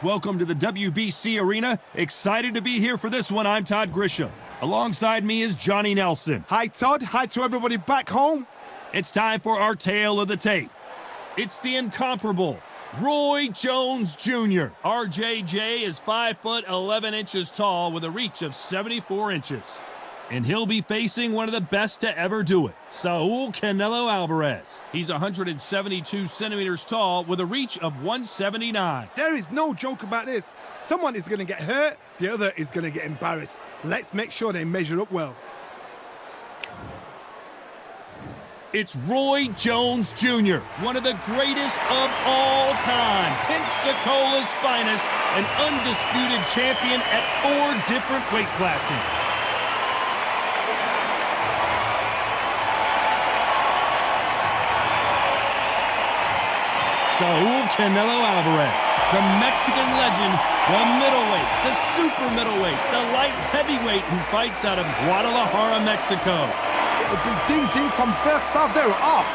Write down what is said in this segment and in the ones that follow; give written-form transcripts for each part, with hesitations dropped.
Welcome to the WBC Arena. Excited to be here for this one. I'm Todd Grisham. Alongside me is Johnny Nelson. Hi, Todd. Hi to everybody back home. It's time for our tale of the tape. It's the incomparable Roy Jones Jr. RJJ is 5 foot 11 inches tall with a reach of 74 inches. And he'll be facing one of the best to ever do it, Saul Canelo Alvarez. He's 172 centimeters tall with a reach of 179. There is no joke about this. Someone is going to get hurt, the other is going to get embarrassed. Let's make sure they measure up well. It's Roy Jones Jr., one of the greatest of all time, Pensacola's finest, an undisputed champion at 4 different weight classes. Saul Canelo Alvarez, the Mexican legend, the middleweight, the super middleweight, the light heavyweight who fights out of Guadalajara, Mexico. It'll be ding-ding from birth, but they're off.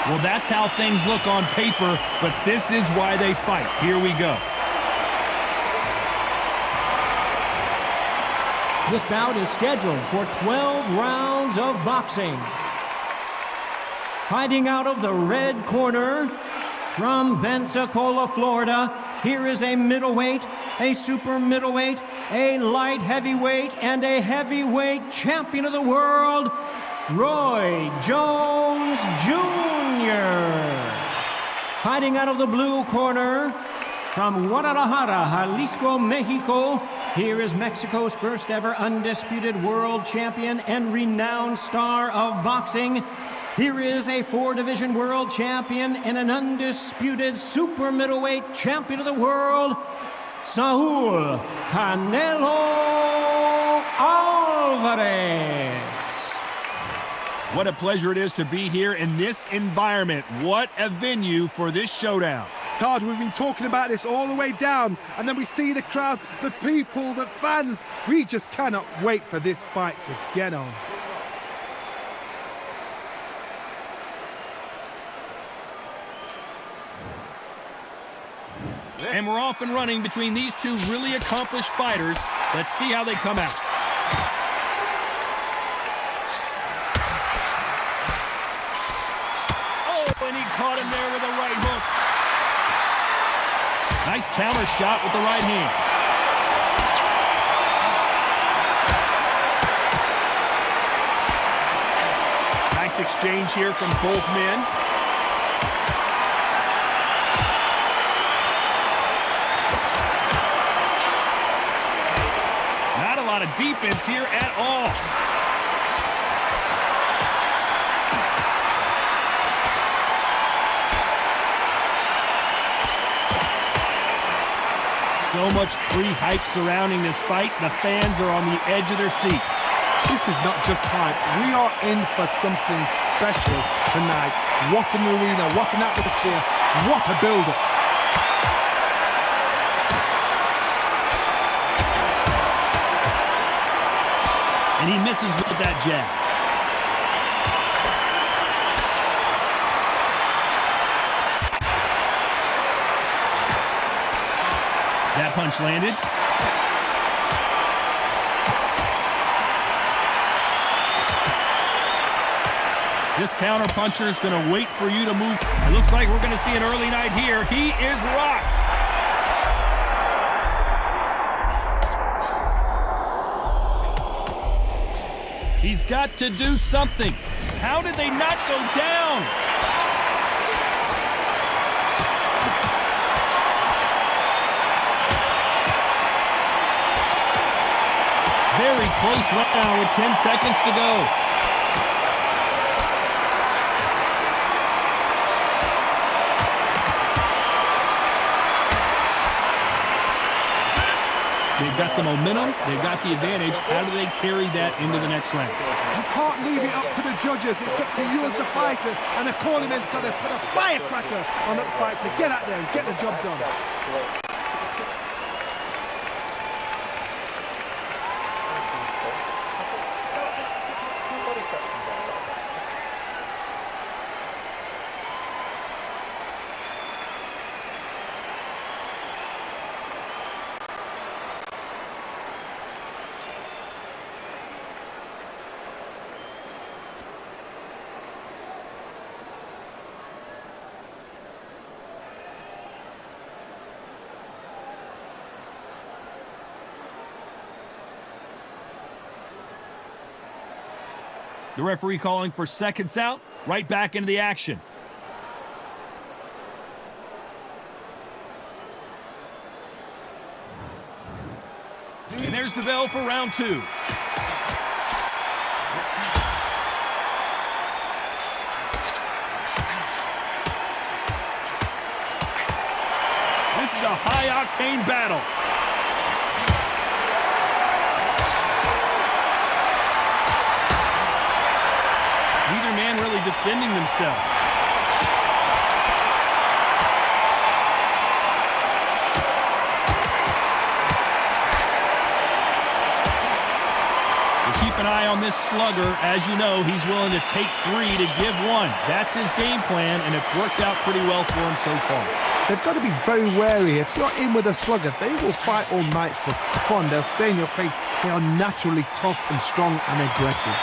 Well, that's how things look on paper, but this is why they fight. Here we go. This bout is scheduled for 12 rounds of boxing. Fighting out of the red corner, from Pensacola, Florida, here is a middleweight, a super middleweight, a light heavyweight, and a heavyweight champion of the world, Roy Jones Jr. Fighting out of the blue corner, from Guadalajara, Jalisco, Mexico, here is Mexico's first ever undisputed world champion and renowned star of boxing. Here is a 4-division world champion and an undisputed super middleweight champion of the world, Saul Canelo Alvarez. What a pleasure it is to be here in this environment. What a venue for this showdown. Todd, we've been talking about this all the way down, and then we see the crowd, the people, the fans. We just cannot wait for this fight to get on. And we're off and running between these two really accomplished fighters. Let's see how they come out. Oh, and he caught him there with a right hook. Nice counter shot with the right hand. Nice exchange here from both men. Of defense here at all. So much pre-hype surrounding this fight. The fans are on the edge of their seats. This is not just hype. We are in for something special tonight. What an arena, what an atmosphere, what a build-up. And he misses with that jab. That punch landed. This counter puncher is going to wait for you to move. It looks like we're going to see an early night here. He is rocked. He's got to do something. How did they not go down? Very close round with 10 seconds to go. They've got the momentum, they've got the advantage. How do they carry that into the next round? You can't leave it up to the judges. It's up to you as the fighter, and the corner man's got to put a firecracker on that fight to get out there and get the job done. The referee calling for seconds out, right back into the action. And there's the bell for round 2. This is a high-octane battle. Neither man really defending themselves. Keep an eye on this slugger. As you know, he's willing to take 3 to give 1. That's his game plan, and it's worked out pretty well for him so far. They've got to be very wary. If you're in with a slugger, they will fight all night for fun. They'll stay in your face. They are naturally tough and strong and aggressive.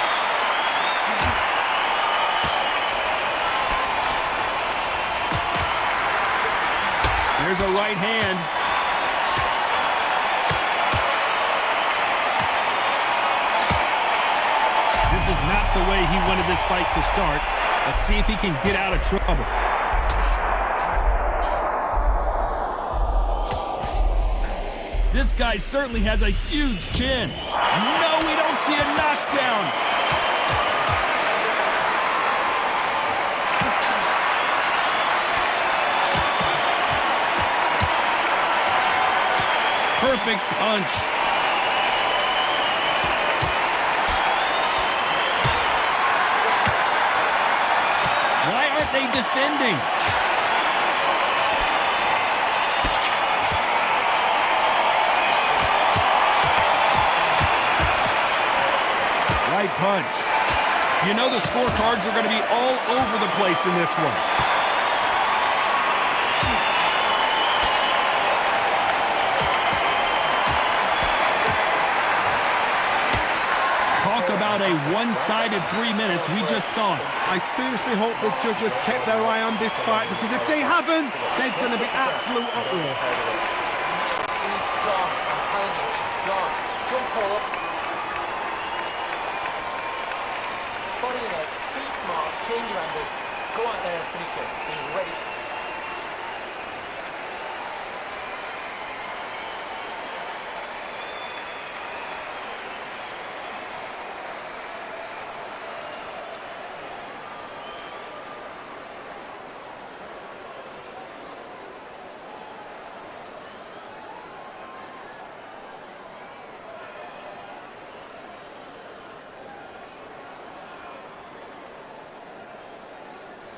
There's a right hand. This is not the way he wanted this fight to start. Let's see if he can get out of trouble. This guy certainly has a huge chin. No, we don't see a knockdown. Perfect punch. Why aren't they defending? Right punch. You know the scorecards are going to be all over the place in this one. Talk about a one-sided 3 minutes. We just saw it. I seriously hope the judges kept their eye on this fight, because if they haven't, there's going to be absolute uproar. Jump up. Body in it. Be smart. Change your angle. Go out there and finish it. He's ready.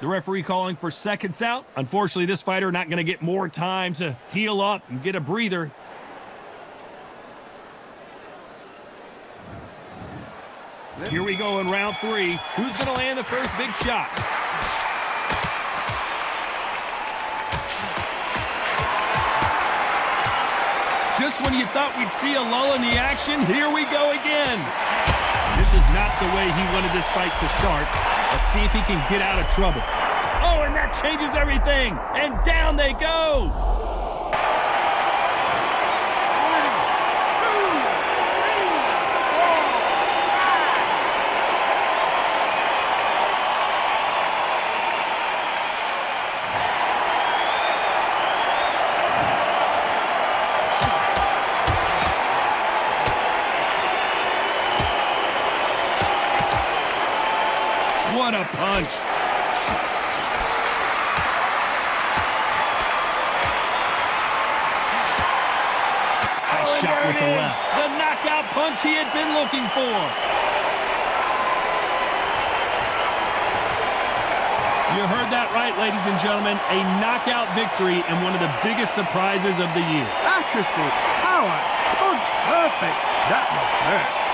The referee calling for seconds out. Unfortunately, this fighter not going to get more time to heal up and get a breather. Here we go in round 3. Who's going to land the first big shot? Just when you thought we'd see a lull in the action, here we go again. This is not the way he wanted this fight to start. Let's see if he can get out of trouble. Oh, and that changes everything. And down they go. What a punch. Nice shot with the left. The knockout punch he had been looking for. You heard that right, ladies and gentlemen. A knockout victory and one of the biggest surprises of the year. Accuracy, power, punch, perfect. That must hurt.